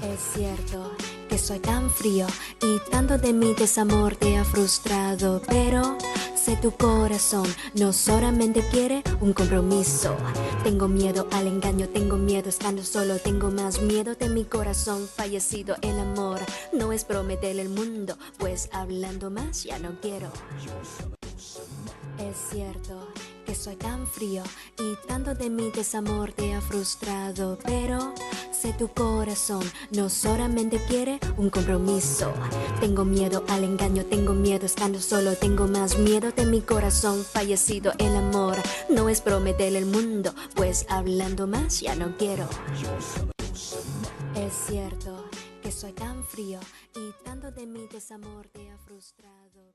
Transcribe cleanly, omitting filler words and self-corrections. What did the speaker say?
Es cierto que soy tan frío y tanto de mi desamor te ha frustrado, pero sé tu corazón no solamente quiere un compromiso. Tengo miedo al engaño, tengo miedo estando solo, tengo más miedo de mi corazón fallecido. El amor no es prometer el mundo, pues hablando más ya no quiero. Es cierto que soy tan frío y tanto de mi desamor te ha frustrado, pero sé tu corazón no solamente quiere un compromiso. Tengo miedo al engaño, tengo miedo estando solo, tengo más miedo de mi corazón fallecido. El amor no es prometer el mundo, pues hablando más ya no quiero. Es cierto que soy tan frío y tanto de mi desamor te ha frustrado.